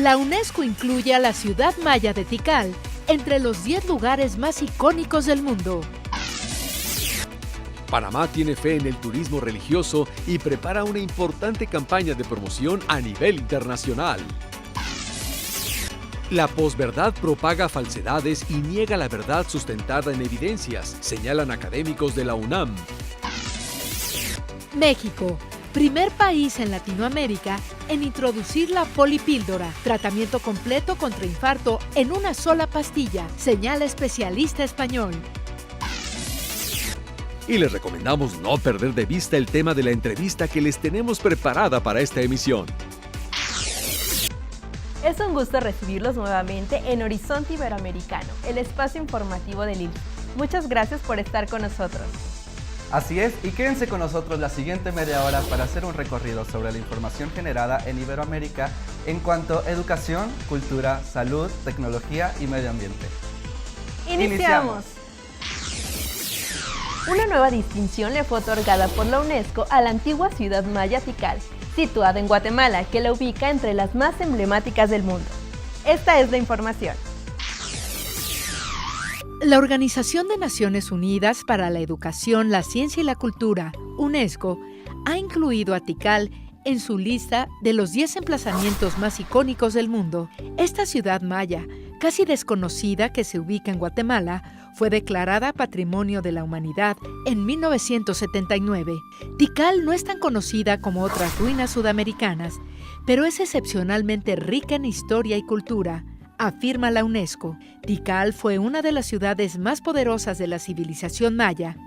La UNESCO incluye a la ciudad maya de Tikal entre los 10 lugares más icónicos del mundo. Panamá tiene fe en el turismo religioso y prepara una importante campaña de promoción a nivel internacional. La posverdad propaga falsedades y niega la verdad sustentada en evidencias, señalan académicos de la UNAM. México, primer país en Latinoamérica en introducir la polipíldora, tratamiento completo contra infarto en una sola pastilla, señala especialista español. Y les recomendamos no perder de vista el tema de la entrevista que les tenemos preparada para esta emisión. Es un gusto recibirlos nuevamente en Horizonte Iberoamericano, el espacio informativo del INPI. Muchas gracias por estar con nosotros. Así es, y quédense con nosotros la siguiente media hora para hacer un recorrido sobre la información generada en Iberoamérica en cuanto a educación, cultura, salud, tecnología y medio ambiente. ¡Iniciamos! Una nueva distinción le fue otorgada por la UNESCO a la antigua ciudad maya Tikal, situada en Guatemala, que la ubica entre las más emblemáticas del mundo. Esta es la información. La Organización de Naciones Unidas para la Educación, la Ciencia y la Cultura, UNESCO, ha incluido a Tikal en su lista de los 10 emplazamientos más icónicos del mundo. Esta ciudad maya, casi desconocida que se ubica en Guatemala, fue declarada Patrimonio de la Humanidad en 1979. Tikal no es tan conocida como otras ruinas sudamericanas, pero es excepcionalmente rica en historia y cultura, afirma la UNESCO. Tikal fue una de las ciudades más poderosas de la civilización maya.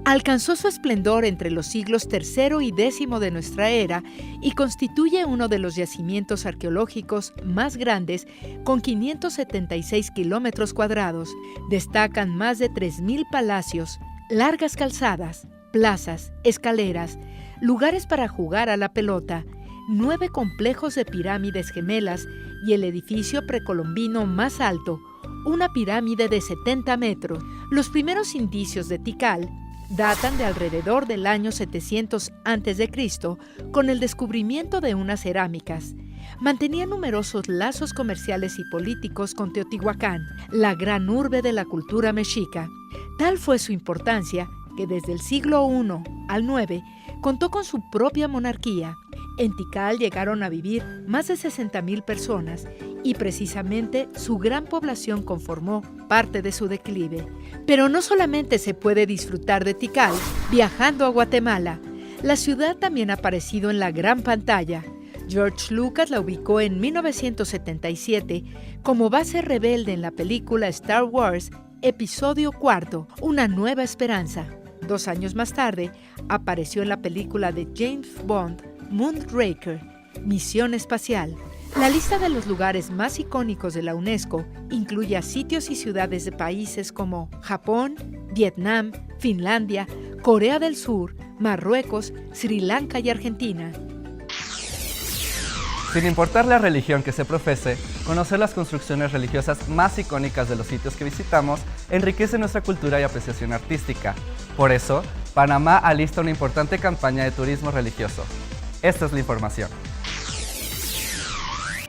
Alcanzó su esplendor entre los siglos III y X de nuestra era y constituye uno de los yacimientos arqueológicos más grandes, con 576 kilómetros cuadrados. Destacan más de 3.000 palacios, largas calzadas, plazas, escaleras, lugares para jugar a la pelota, 9 complejos de pirámides gemelas y el edificio precolombino más alto, una pirámide de 70 metros. Los primeros indicios de Tikal datan de alrededor del año 700 a.C., con el descubrimiento de unas cerámicas. Mantenía numerosos lazos comerciales y políticos con Teotihuacán, la gran urbe de la cultura mexica. Tal fue su importancia que desde el siglo I al IX contó con su propia monarquía. En Tikal llegaron a vivir más de 60,000 personas y precisamente su gran población conformó parte de su declive. Pero no solamente se puede disfrutar de Tikal viajando a Guatemala. La ciudad también ha aparecido en la gran pantalla. George Lucas la ubicó en 1977 como base rebelde en la película Star Wars, Episodio IV, Una Nueva Esperanza. 2 años más tarde, apareció en la película de James Bond, Moonraker, Misión Espacial. La lista de los lugares más icónicos de la UNESCO incluye a sitios y ciudades de países como Japón, Vietnam, Finlandia, Corea del Sur, Marruecos, Sri Lanka y Argentina. Sin importar la religión que se profese, conocer las construcciones religiosas más icónicas de los sitios que visitamos enriquece nuestra cultura y apreciación artística. Por eso, Panamá alista una importante campaña de turismo religioso. Esta es la información.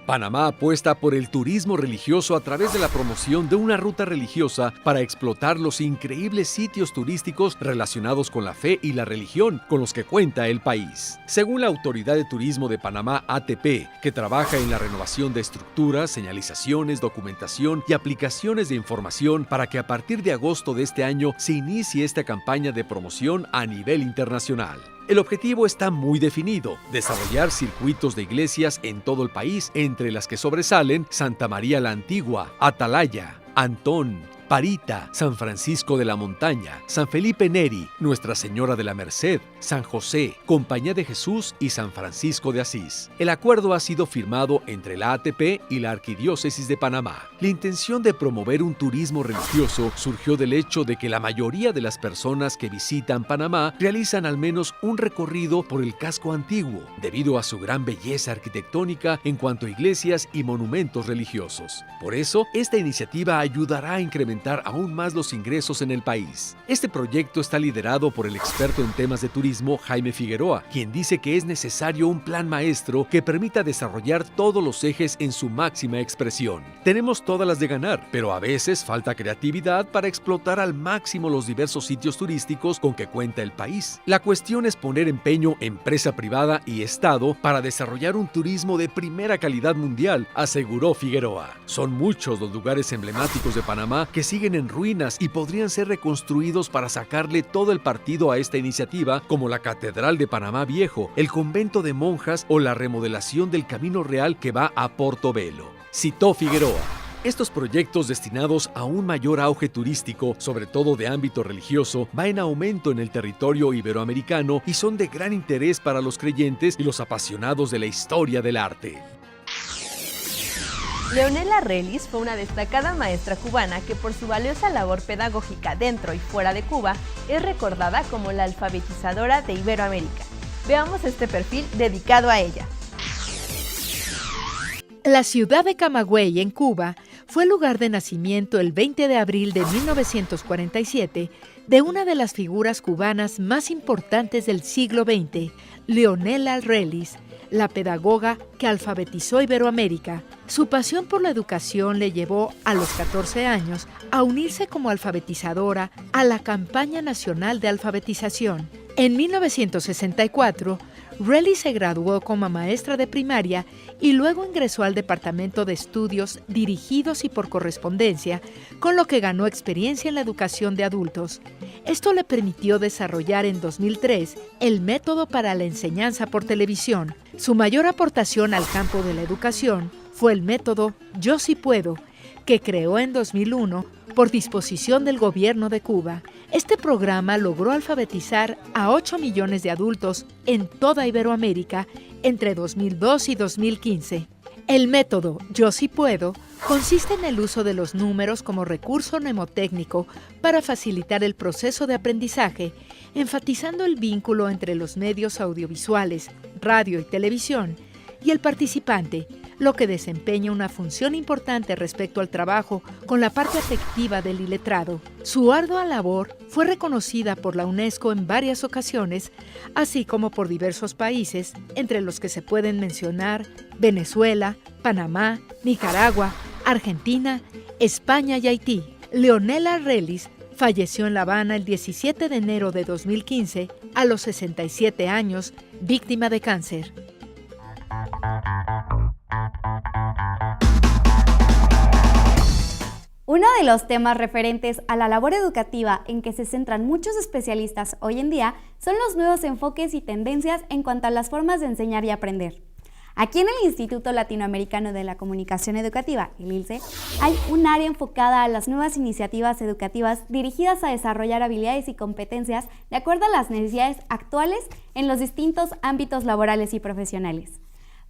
Panamá apuesta por el turismo religioso a través de la promoción de una ruta religiosa para explotar los increíbles sitios turísticos relacionados con la fe y la religión con los que cuenta el país. Según la Autoridad de Turismo de Panamá, ATP, que trabaja en la renovación de estructuras, señalizaciones, documentación y aplicaciones de información para que a partir de agosto de este año se inicie esta campaña de promoción a nivel internacional. El objetivo está muy definido: desarrollar circuitos de iglesias en todo el país, entre las que sobresalen Santa María la Antigua, Atalaya, Antón, Parita, San Francisco de la Montaña, San Felipe Neri, Nuestra Señora de la Merced, San José, Compañía de Jesús y San Francisco de Asís. El acuerdo ha sido firmado entre la ATP y la Arquidiócesis de Panamá. La intención de promover un turismo religioso surgió del hecho de que la mayoría de las personas que visitan Panamá realizan al menos un recorrido por el casco antiguo, debido a su gran belleza arquitectónica en cuanto a iglesias y monumentos religiosos. Por eso, esta iniciativa ayudará a incrementar aumentar aún más los ingresos en el país. Este proyecto está liderado por el experto en temas de turismo Jaime Figueroa, quien dice que es necesario un plan maestro que permita desarrollar todos los ejes en su máxima expresión. Tenemos todas las de ganar, pero a veces falta creatividad para explotar al máximo los diversos sitios turísticos con que cuenta el país. La cuestión es poner empeño empresa privada y Estado para desarrollar un turismo de primera calidad mundial, aseguró Figueroa. Son muchos los lugares emblemáticos de Panamá que siguen en ruinas y podrían ser reconstruidos para sacarle todo el partido a esta iniciativa, como la Catedral de Panamá Viejo, el convento de monjas o la remodelación del Camino Real que va a Portobelo. Citó Figueroa. Estos proyectos destinados a un mayor auge turístico, sobre todo de ámbito religioso, va en aumento en el territorio iberoamericano y son de gran interés para los creyentes y los apasionados de la historia del arte. Leonela Relis fue una destacada maestra cubana que por su valiosa labor pedagógica dentro y fuera de Cuba es recordada como la alfabetizadora de Iberoamérica. Veamos este perfil dedicado a ella. La ciudad de Camagüey, en Cuba, fue lugar de nacimiento el 20 de abril de 1947 de una de las figuras cubanas más importantes del siglo XX, Leonela Relis, la pedagoga que alfabetizó Iberoamérica. Su pasión por la educación le llevó, a los 14 años, a unirse como alfabetizadora a la Campaña Nacional de Alfabetización. En 1964, Relis se graduó como maestra de primaria y luego ingresó al Departamento de Estudios Dirigidos y por Correspondencia, con lo que ganó experiencia en la educación de adultos. Esto le permitió desarrollar en 2003 el método para la enseñanza por televisión. Su mayor aportación al campo de la educación fue el método Yo Sí Puedo, que creó en 2001 por disposición del gobierno de Cuba. Este programa logró alfabetizar a 8 millones de adultos en toda Iberoamérica entre 2002 y 2015. El método Yo Sí Puedo consiste en el uso de los números como recurso mnemotécnico para facilitar el proceso de aprendizaje, enfatizando el vínculo entre los medios audiovisuales, radio y televisión, y el participante, lo que desempeña una función importante respecto al trabajo con la parte afectiva del iletrado. Su ardua labor fue reconocida por la UNESCO en varias ocasiones, así como por diversos países, entre los que se pueden mencionar Venezuela, Panamá, Nicaragua, Argentina, España y Haití. Leonela Relis falleció en La Habana el 17 de enero de 2015 a los 67 años, víctima de cáncer. Uno de los temas referentes a la labor educativa en que se centran muchos especialistas hoy en día son los nuevos enfoques y tendencias en cuanto a las formas de enseñar y aprender. Aquí en el Instituto Latinoamericano de la Comunicación Educativa, el ILCE, hay un área enfocada a las nuevas iniciativas educativas dirigidas a desarrollar habilidades y competencias de acuerdo a las necesidades actuales en los distintos ámbitos laborales y profesionales.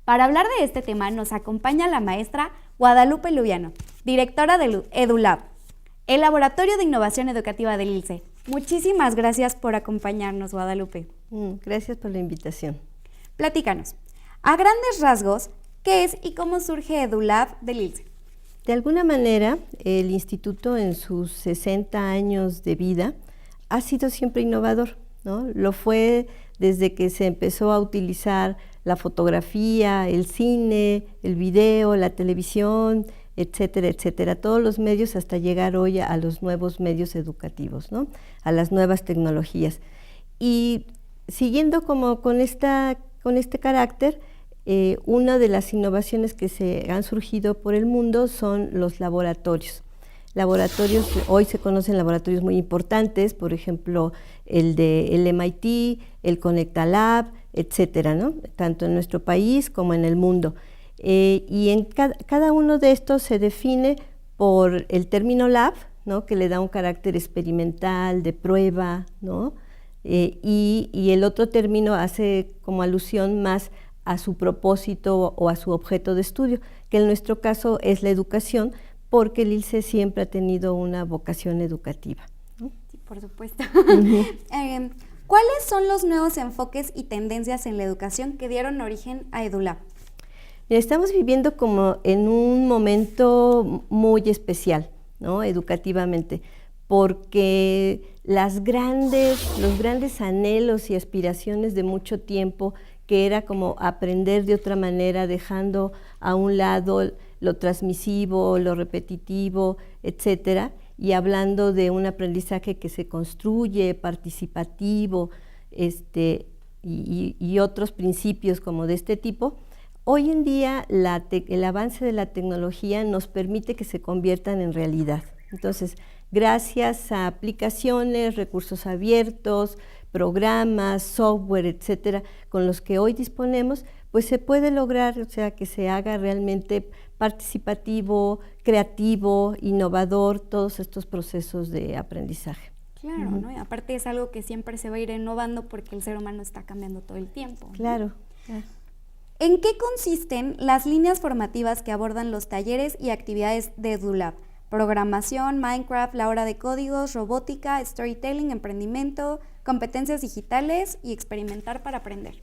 Para hablar de este tema nos acompaña la maestra Guadalupe Lubiano, directora del EduLab, el Laboratorio de Innovación Educativa del ILCE. Muchísimas gracias por acompañarnos, Guadalupe. Gracias por la invitación. Platícanos, a grandes rasgos, ¿qué es y cómo surge EduLab del ILCE? De alguna manera, el instituto en sus 60 años de vida ha sido siempre innovador, ¿no? Lo fue desde que se empezó a utilizar la fotografía, el cine, el video, la televisión, etcétera, etcétera, todos los medios hasta llegar hoy a los nuevos medios educativos, ¿no? A las nuevas tecnologías. Y siguiendo como con este carácter, una de las innovaciones que se han surgido por el mundo son los laboratorios. Laboratorios, hoy se conocen laboratorios muy importantes, por ejemplo, el MIT, el Conecta Lab, etcétera, ¿no? Tanto en nuestro país como en el mundo. Y en cada uno de estos se define por el término lab, ¿no? Que le da un carácter experimental, de prueba, ¿no? Y el otro término hace como alusión más a su propósito o a su objeto de estudio, que en nuestro caso es la educación, porque el ILCE siempre ha tenido una vocación educativa, ¿no? Sí, por supuesto. ¿Cuáles son los nuevos enfoques y tendencias en la educación que dieron origen a EduLab? Estamos viviendo como en un momento muy especial, ¿no? Educativamente, porque los grandes anhelos y aspiraciones de mucho tiempo, que era como aprender de otra manera, dejando a un lado lo transmisivo, lo repetitivo, etcétera, y hablando de un aprendizaje que se construye, participativo, y otros principios como de este tipo. Hoy en día el avance de la tecnología nos permite que se conviertan en realidad. Entonces, gracias a aplicaciones, recursos abiertos, programas, software, etcétera, con los que hoy disponemos, pues se puede lograr, o sea, que se haga realmente participativo, creativo, innovador, todos estos procesos de aprendizaje. Claro, ¿no? Y aparte es algo que siempre se va a ir innovando porque el ser humano está cambiando todo el tiempo, ¿no? Claro. ¿En qué consisten las líneas formativas que abordan los talleres y actividades de EduLab? Programación, Minecraft, la hora de códigos, robótica, storytelling, emprendimiento, competencias digitales y experimentar para aprender.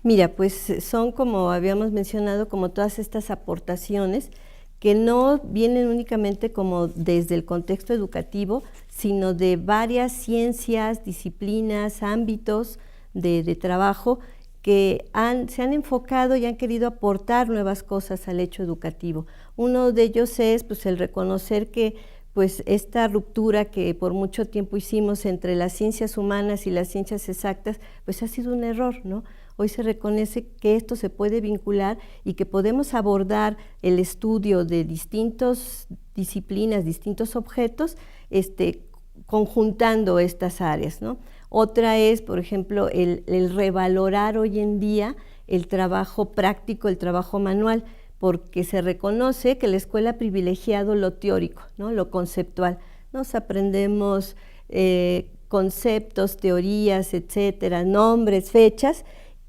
Mira, pues son, como habíamos mencionado, como todas estas aportaciones que no vienen únicamente como desde el contexto educativo, sino de varias ciencias, disciplinas, ámbitos de trabajo que se han enfocado y han querido aportar nuevas cosas al hecho educativo. Uno de ellos es pues, el reconocer que pues, esta ruptura que por mucho tiempo hicimos entre las ciencias humanas y las ciencias exactas, pues ha sido un error, ¿no? Hoy se reconoce que esto se puede vincular y que podemos abordar el estudio de distintas disciplinas, distintos objetos, conjuntando estas áreas, ¿no? Otra es, por ejemplo, el revalorar hoy en día el trabajo práctico, el trabajo manual, porque se reconoce que la escuela ha privilegiado lo teórico, ¿no? Lo conceptual. Nos aprendemos conceptos, teorías, etcétera, nombres, fechas,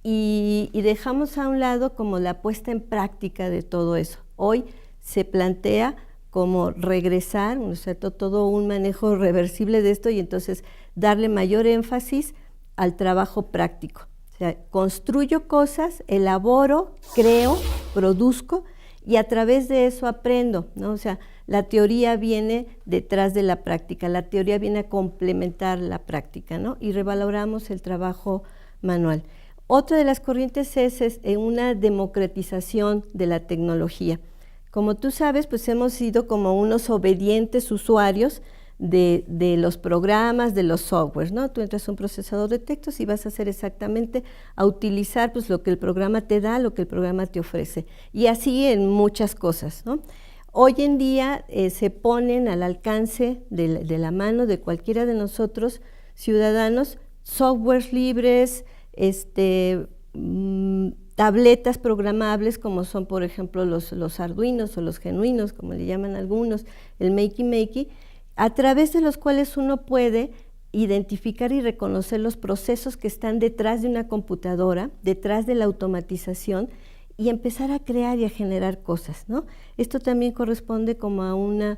y dejamos a un lado como la puesta en práctica de todo eso. Hoy se plantea como regresar, o sea, todo un manejo reversible de esto y entonces darle mayor énfasis al trabajo práctico. O sea, construyo cosas, elaboro, creo, produzco y a través de eso aprendo, ¿no? O sea, la teoría viene detrás de la práctica, la teoría viene a complementar la práctica, ¿no? Y revaloramos el trabajo manual. Otra de las corrientes es una democratización de la tecnología. Como tú sabes, pues hemos sido como unos obedientes usuarios de los programas, de los softwares, ¿no? Tú entras a un procesador de textos y vas a hacer exactamente, a utilizar pues lo que el programa te da, lo que el programa te ofrece. Y así en muchas cosas, ¿no? Hoy en día se ponen al alcance de la mano de cualquiera de nosotros, ciudadanos, softwares libres, tabletas programables como son, por ejemplo, los arduinos o los genuinos, como le llaman algunos, el Makey, a través de los cuales uno puede identificar y reconocer los procesos que están detrás de una computadora, detrás de la automatización, y empezar a crear y a generar cosas, ¿no? Esto también corresponde como a un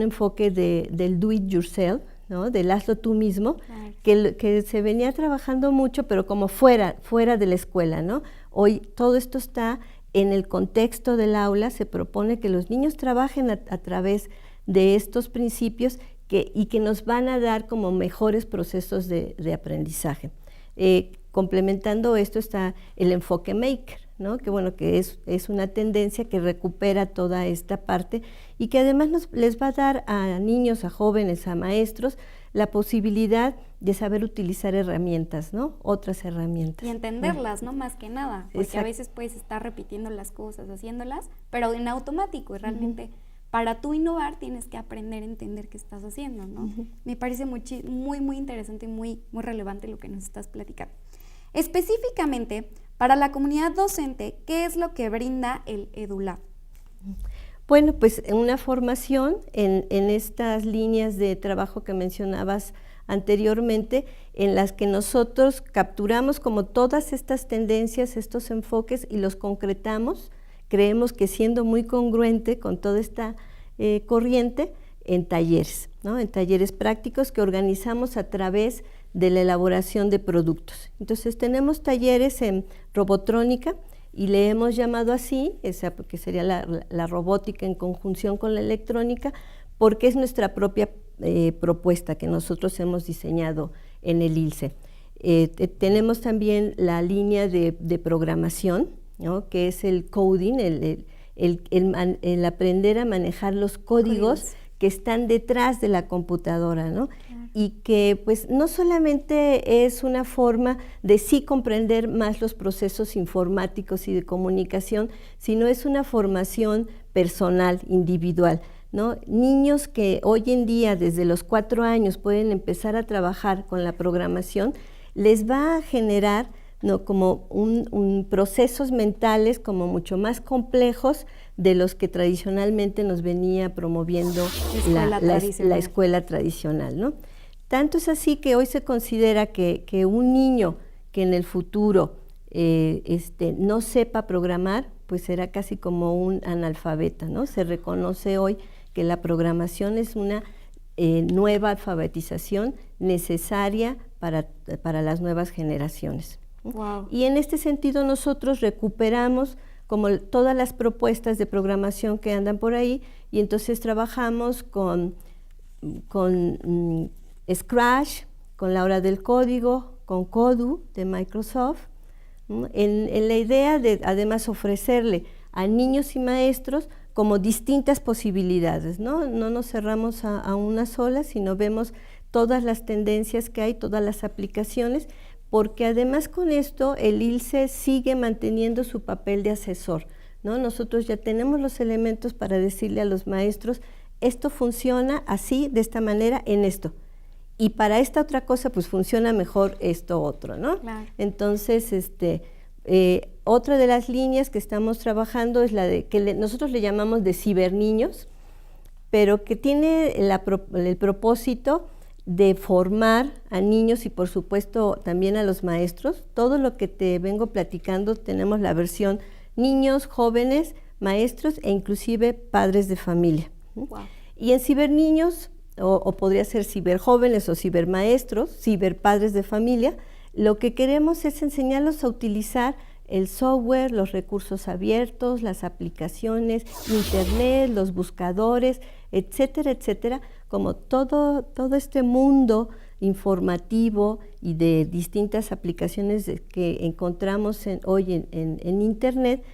enfoque del do it yourself, ¿no? Del hazlo tú mismo, claro. que se venía trabajando mucho, pero como fuera de la escuela, ¿no? Hoy todo esto está en el contexto del aula, se propone que los niños trabajen a través de estos principios y que nos van a dar como mejores procesos de aprendizaje. Complementando esto está el enfoque maker, ¿no? Que bueno, que es una tendencia que recupera toda esta parte y que además les va a dar a niños, a jóvenes, a maestros la posibilidad de saber utilizar herramientas, ¿no? Otras herramientas. Y entenderlas, ¿no? Más que nada, porque Exacto. A veces puedes estar repitiendo las cosas, haciéndolas, pero en automático y realmente para tú innovar tienes que aprender a entender qué estás haciendo, ¿no? Me parece muy, muy interesante y muy relevante lo que nos estás platicando. Específicamente, para la comunidad docente, ¿qué es lo que brinda el EduLab? Bueno, pues una formación en estas líneas de trabajo que mencionabas anteriormente, en las que nosotros capturamos como todas estas tendencias, estos enfoques y los concretamos. Creemos que siendo muy congruente con toda esta corriente en talleres, ¿no? En talleres prácticos que organizamos a través de la elaboración de productos. Entonces tenemos talleres en robotrónica y le hemos llamado así, que sería la robótica en conjunción con la electrónica, porque es nuestra propia propuesta que nosotros hemos diseñado en el ILCE. Tenemos también la línea de programación, ¿no? Que es el coding, el aprender a manejar los códigos que están detrás de la computadora, ¿no? Claro. Y que pues no solamente es una forma de sí comprender más los procesos informáticos y de comunicación, sino es una formación personal, individual, ¿no? Niños que hoy en día desde los 4 años pueden empezar a trabajar con la programación, les va a generar, ¿no?, como procesos mentales como mucho más complejos de los que tradicionalmente nos venía promoviendo la escuela tradicional, ¿no? Tanto es así que hoy se considera que un niño que en el futuro no sepa programar, pues será casi como un analfabeta, ¿no? Se reconoce hoy que la programación es una nueva alfabetización necesaria para las nuevas generaciones. Wow. Y en este sentido nosotros recuperamos como todas las propuestas de programación que andan por ahí, y entonces trabajamos con Scratch, con la hora del código, con Kodu de Microsoft, ¿no? En la idea de además ofrecerle a niños y maestros como distintas posibilidades, ¿no? No nos cerramos a una sola, sino vemos todas las tendencias que hay, todas las aplicaciones, porque además con esto el ILCE sigue manteniendo su papel de asesor, ¿no? Nosotros ya tenemos los elementos para decirle a los maestros, esto funciona así, de esta manera, en esto. Y para esta otra cosa, pues funciona mejor esto otro, ¿no? Claro. Entonces, otra de las líneas que estamos trabajando es la de que nosotros le llamamos de ciberniños, pero que tiene el propósito de formar a niños y por supuesto también a los maestros. Todo lo que te vengo platicando tenemos la versión niños, jóvenes, maestros e inclusive padres de familia. Wow. Y en ciberniños, o podría ser ciberjóvenes o cibermaestros, ciberpadres de familia, lo que queremos es enseñarlos a utilizar el software, los recursos abiertos, las aplicaciones, internet, los buscadores, etcétera, etcétera, como todo este mundo informativo y de distintas aplicaciones que encontramos hoy en internet,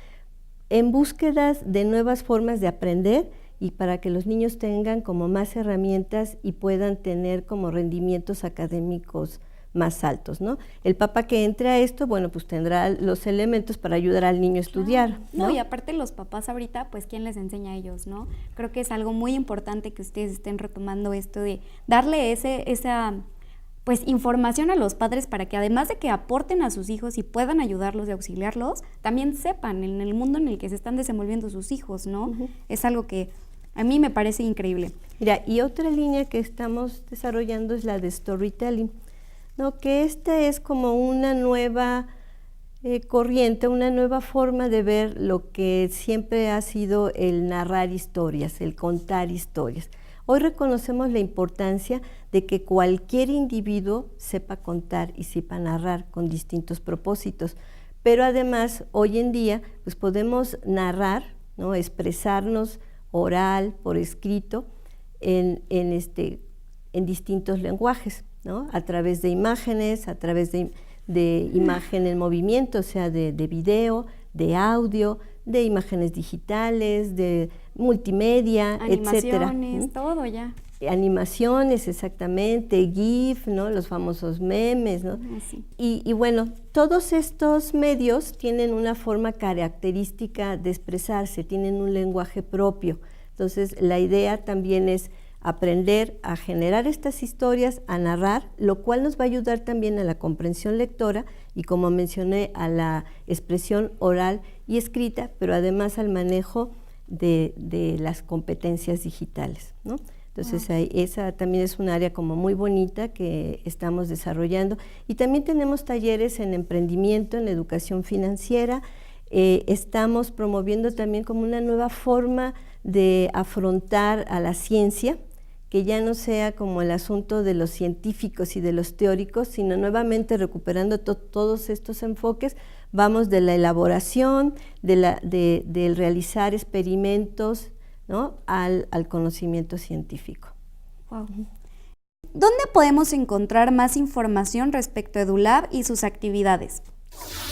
en búsquedas de nuevas formas de aprender y para que los niños tengan como más herramientas y puedan tener como rendimientos académicos más altos, ¿no? El papá que entre a esto, bueno, pues tendrá los elementos para ayudar al niño a estudiar, claro. ¿no? Y aparte los papás ahorita, pues ¿quién les enseña a ellos, no? Creo que es algo muy importante que ustedes estén retomando esto de darle esa pues información a los padres para que además de que aporten a sus hijos y puedan ayudarlos y auxiliarlos, también sepan en el mundo en el que se están desenvolviendo sus hijos, ¿no? Uh-huh. Es algo que a mí me parece increíble. Mira, y otra línea que estamos desarrollando es la de storytelling, ¿no? Que es como una nueva corriente, una nueva forma de ver lo que siempre ha sido el narrar historias, el contar historias. Hoy reconocemos la importancia de que cualquier individuo sepa contar y sepa narrar con distintos propósitos, pero además hoy en día pues podemos narrar, ¿no? Expresarnos oral, por escrito, en distintos lenguajes, ¿no? A través de imágenes, a través de imagen en movimiento, o sea, de video, de audio, de imágenes digitales, de multimedia, etcétera. Animaciones, todo ya. Animaciones, exactamente, GIF, ¿no? Los famosos memes, ¿no? Sí. Y bueno, todos estos medios tienen una forma característica de expresarse, tienen un lenguaje propio. Entonces, la idea también es aprender a generar estas historias, a narrar, lo cual nos va a ayudar también a la comprensión lectora y, como mencioné, a la expresión oral y escrita, pero además al manejo de las competencias digitales, ¿no? Entonces, esa también es un área como muy bonita que estamos desarrollando. Y también tenemos talleres en emprendimiento, en educación financiera. Estamos promoviendo también como una nueva forma de afrontar a la ciencia, que ya no sea como el asunto de los científicos y de los teóricos, sino nuevamente recuperando todos estos enfoques. Vamos de la elaboración, del realizar experimentos, ¿no? al conocimiento científico. Wow. ¿Dónde podemos encontrar más información respecto a EduLab y sus actividades?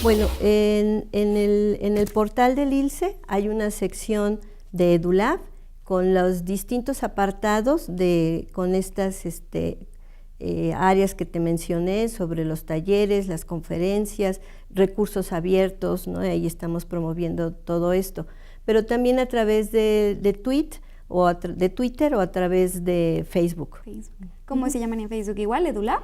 Bueno, en el portal del ILCE hay una sección de EduLab con los distintos apartados con estas áreas que te mencioné sobre los talleres, las conferencias, recursos abiertos, ¿no? Ahí estamos promoviendo todo esto, pero también a través de Twitter o a través de Facebook. ¿Cómo se llaman en Facebook igual, EduLab?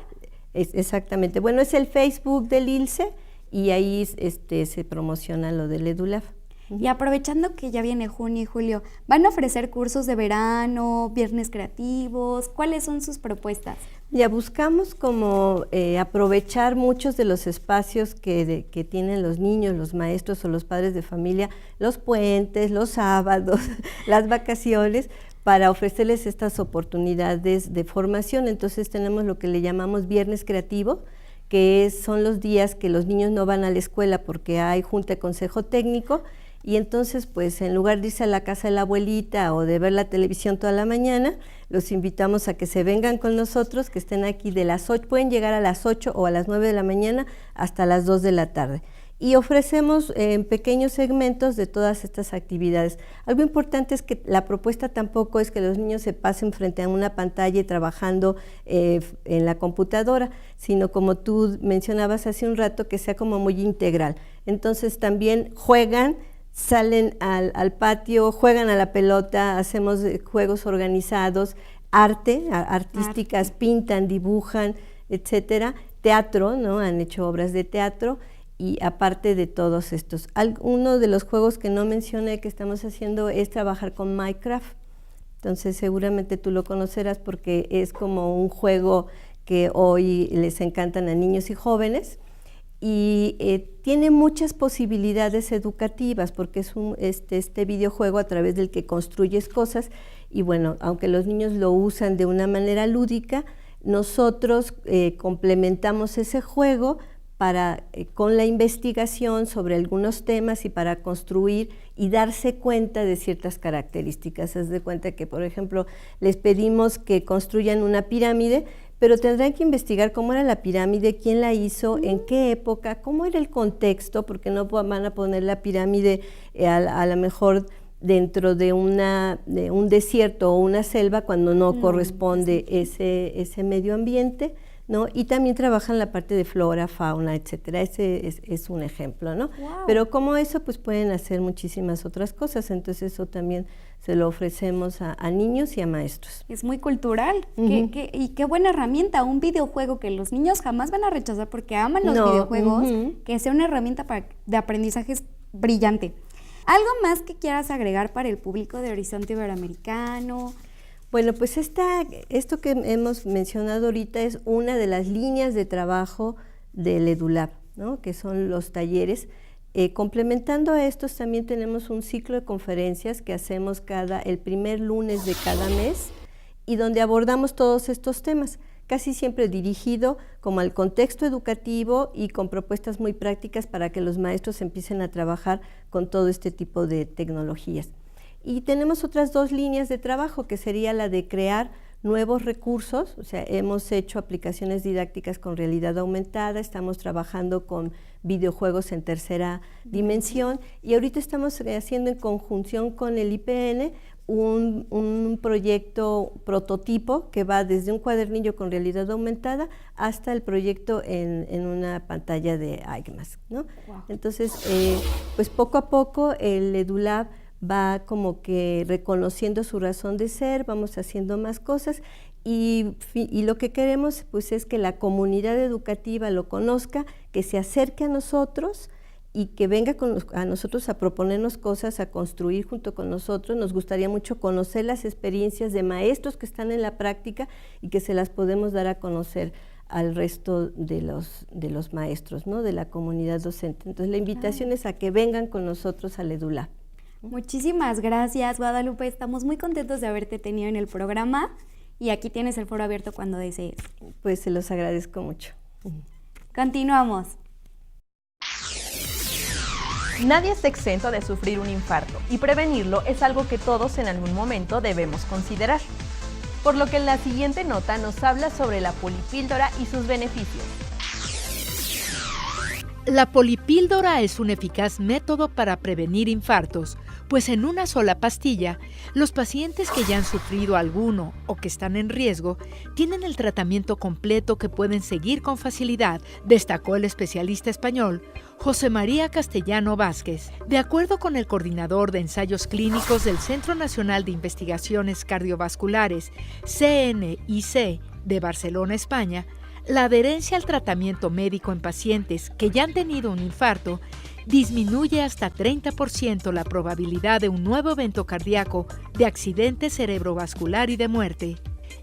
Exactamente, bueno, es el Facebook del ILCE y ahí se promociona lo del EduLab. Y aprovechando que ya viene junio y julio, ¿van a ofrecer cursos de verano, viernes creativos? ¿Cuáles son sus propuestas? Ya buscamos como aprovechar muchos de los espacios que tienen los niños, los maestros o los padres de familia, los puentes, los sábados, las vacaciones, para ofrecerles estas oportunidades de formación. Entonces tenemos lo que le llamamos Viernes Creativo, que son los días que los niños no van a la escuela porque hay junta de consejo técnico, y entonces pues en lugar de irse a la casa de la abuelita o de ver la televisión toda la mañana, los invitamos a que se vengan con nosotros, que estén aquí de las 8, pueden llegar a las 8 o a las 9 de la mañana hasta las 2 de la tarde. Y ofrecemos pequeños segmentos de todas estas actividades. Algo importante es que la propuesta tampoco es que los niños se pasen frente a una pantalla y trabajando en la computadora, sino como tú mencionabas hace un rato, que sea como muy integral. Entonces también juegan, salen al patio, juegan a la pelota, hacemos juegos organizados, artísticas, pintan, dibujan, etcétera, teatro, ¿no? Han hecho obras de teatro. Y aparte de todos estos, uno de los juegos que no mencioné que estamos haciendo es trabajar con Minecraft. Entonces seguramente tú lo conocerás porque es como un juego que hoy les encantan a niños y jóvenes, y tiene muchas posibilidades educativas porque es este videojuego a través del que construyes cosas, y bueno, aunque los niños lo usan de una manera lúdica, nosotros complementamos ese juego con la investigación sobre algunos temas y para construir y darse cuenta de ciertas características. Haz de cuenta que, por ejemplo, les pedimos que construyan una pirámide, pero tendrán que investigar cómo era la pirámide, quién la hizo, en qué época, cómo era el contexto, porque no van a poner la pirámide a lo mejor dentro de un desierto o una selva cuando no corresponde ese medio ambiente, ¿no? Y también trabajan la parte de flora, fauna, etcétera. Ese es un ejemplo, ¿no? Wow. Pero como eso, pues pueden hacer muchísimas otras cosas, entonces eso también se lo ofrecemos a niños y a maestros. Es muy cultural. Y qué buena herramienta, un videojuego que los niños jamás van a rechazar porque aman los videojuegos, que sea una herramienta de aprendizaje brillante. ¿Algo más que quieras agregar para el público de Horizonte Iberoamericano? Bueno, pues esto que hemos mencionado ahorita es una de las líneas de trabajo del EduLab, ¿no? Que son los talleres. Complementando a estos, también tenemos un ciclo de conferencias que hacemos el primer lunes de cada mes, y donde abordamos todos estos temas, casi siempre dirigido como al contexto educativo y con propuestas muy prácticas para que los maestros empiecen a trabajar con todo este tipo de tecnologías. Y tenemos otras dos líneas de trabajo, que sería la de crear nuevos recursos, o sea, hemos hecho aplicaciones didácticas con realidad aumentada, estamos trabajando con videojuegos en tercera dimensión, y ahorita estamos haciendo en conjunción con el IPN un proyecto prototipo que va desde un cuadernillo con realidad aumentada hasta el proyecto en una pantalla de iGmas, ¿no? Wow. Entonces, pues poco a poco el EduLab va como que reconociendo su razón de ser, vamos haciendo más cosas, y lo que queremos pues es que la comunidad educativa lo conozca, que se acerque a nosotros y que venga a nosotros a proponernos cosas, a construir junto con nosotros. Nos gustaría mucho conocer las experiencias de maestros que están en la práctica y que se las podemos dar a conocer al resto de los maestros, ¿no? De la comunidad docente. Entonces la invitación es a que vengan con nosotros al EduLab. Muchísimas gracias, Guadalupe. Estamos muy contentos de haberte tenido en el programa, y aquí tienes el foro abierto cuando desees. Pues se los agradezco mucho. Continuamos. Nadie está exento de sufrir un infarto y prevenirlo es algo que todos en algún momento debemos considerar. Por lo que en la siguiente nota nos habla sobre la polipíldora y sus beneficios. La polipíldora es un eficaz método para prevenir infartos, pues en una sola pastilla, los pacientes que ya han sufrido alguno o que están en riesgo tienen el tratamiento completo que pueden seguir con facilidad, destacó el especialista español José María Castellano Vázquez. De acuerdo con el coordinador de ensayos clínicos del Centro Nacional de Investigaciones Cardiovasculares, CNIC, de Barcelona, España, la adherencia al tratamiento médico en pacientes que ya han tenido un infarto disminuye hasta 30% la probabilidad de un nuevo evento cardíaco, de accidente cerebrovascular y de muerte.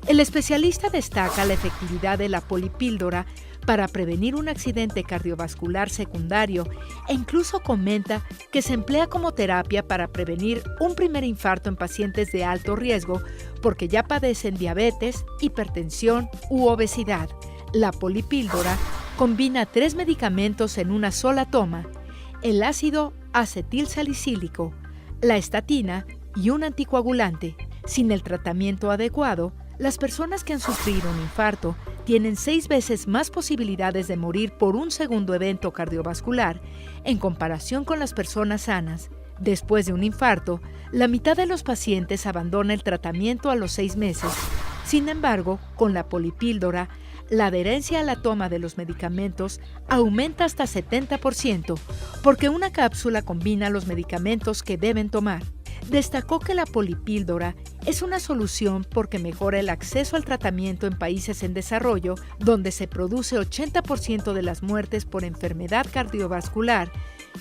El especialista destaca la efectividad de la polipíldora para prevenir un accidente cardiovascular secundario e incluso comenta que se emplea como terapia para prevenir un primer infarto en pacientes de alto riesgo porque ya padecen diabetes, hipertensión u obesidad. La polipíldora combina 3 medicamentos en una sola toma: el ácido acetilsalicílico, la estatina y un anticoagulante. Sin el tratamiento adecuado, las personas que han sufrido un infarto tienen 6 veces más posibilidades de morir por un segundo evento cardiovascular en comparación con las personas sanas. Después de un infarto, la mitad de los pacientes abandona el tratamiento a los 6 meses. Sin embargo, con la polipíldora, la adherencia a la toma de los medicamentos aumenta hasta 70%, porque una cápsula combina los medicamentos que deben tomar. Destacó que la polipíldora es una solución porque mejora el acceso al tratamiento en países en desarrollo, donde se produce 80% de las muertes por enfermedad cardiovascular,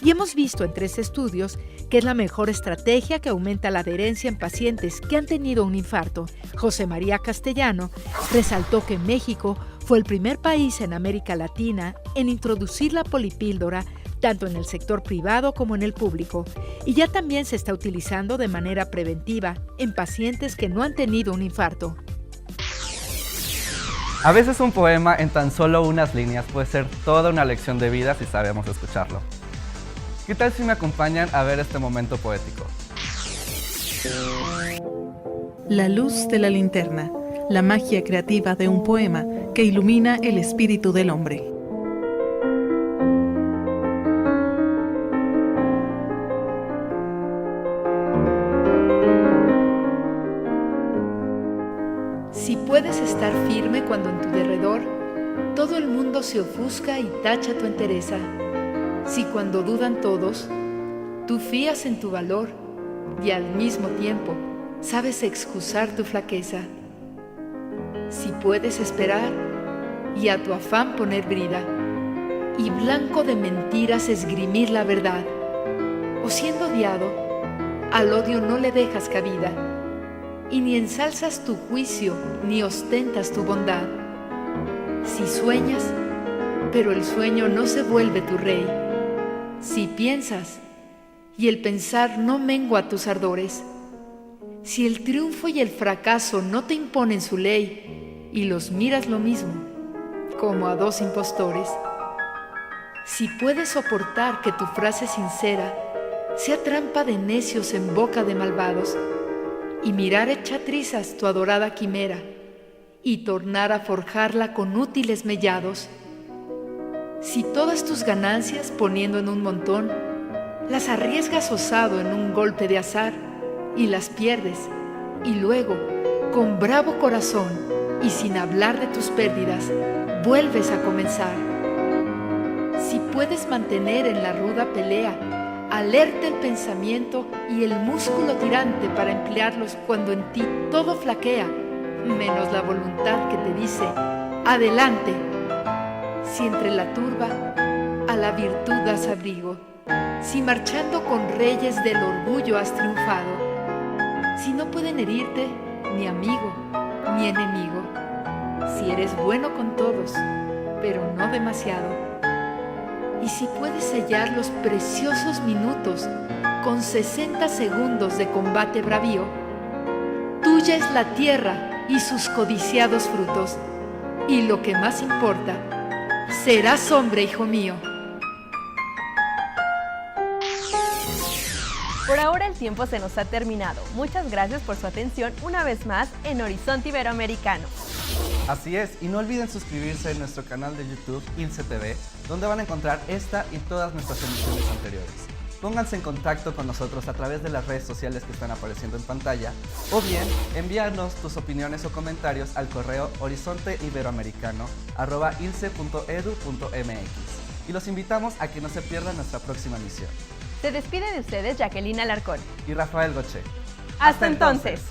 y hemos visto en 3 estudios que es la mejor estrategia que aumenta la adherencia en pacientes que han tenido un infarto. José María Castellano resaltó que México fue el primer país en América Latina en introducir la polipíldora tanto en el sector privado como en el público, y ya también se está utilizando de manera preventiva en pacientes que no han tenido un infarto. A veces un poema en tan solo unas líneas puede ser toda una lección de vida si sabemos escucharlo. ¿Qué tal si me acompañan a ver este momento poético? La luz de la linterna, la magia creativa de un poema que ilumina el espíritu del hombre. Si puedes estar firme cuando en tu derredor todo el mundo se ofusca y tacha tu entereza, si cuando dudan todos, tú fías en tu valor y al mismo tiempo sabes excusar tu flaqueza, si puedes esperar y a tu afán poner brida, y blanco de mentiras esgrimir la verdad, o siendo odiado, al odio no le dejas cabida, y ni ensalzas tu juicio ni ostentas tu bondad. Si sueñas, pero el sueño no se vuelve tu rey, si piensas y el pensar no mengua tus ardores, si el triunfo y el fracaso no te imponen su ley y los miras lo mismo, como a 2 impostores, si puedes soportar que tu frase sincera sea trampa de necios en boca de malvados, y mirar hecha trizas tu adorada quimera, y tornar a forjarla con útiles mellados, si todas tus ganancias poniendo en un montón, las arriesgas osado en un golpe de azar, y las pierdes, y luego, con bravo corazón, y sin hablar de tus pérdidas, vuelves a comenzar. Si puedes mantener en la ruda pelea alerta el pensamiento y el músculo tirante para emplearlos cuando en ti todo flaquea, menos la voluntad que te dice, adelante. Si entre la turba a la virtud das abrigo, si marchando con reyes del orgullo has triunfado, si no pueden herirte ni amigo ni enemigo, si eres bueno con todos, pero no demasiado, y si puedes sellar los preciosos minutos con 60 segundos de combate bravío, tuya es la tierra y sus codiciados frutos, y lo que más importa, serás hombre, hijo mío. Por ahora el tiempo se nos ha terminado. Muchas gracias por su atención una vez más en Horizonte Iberoamericano. Así es, y no olviden suscribirse en nuestro canal de YouTube, ILCE TV, donde van a encontrar esta y todas nuestras emisiones anteriores. Pónganse en contacto con nosotros a través de las redes sociales que están apareciendo en pantalla, o bien envíanos tus opiniones o comentarios al correo horizonteiberoamericano@ilce.edu.mx. Y los invitamos a que no se pierdan nuestra próxima emisión. Se despide de ustedes Jacqueline Alarcón Y Rafael Goche. Hasta entonces.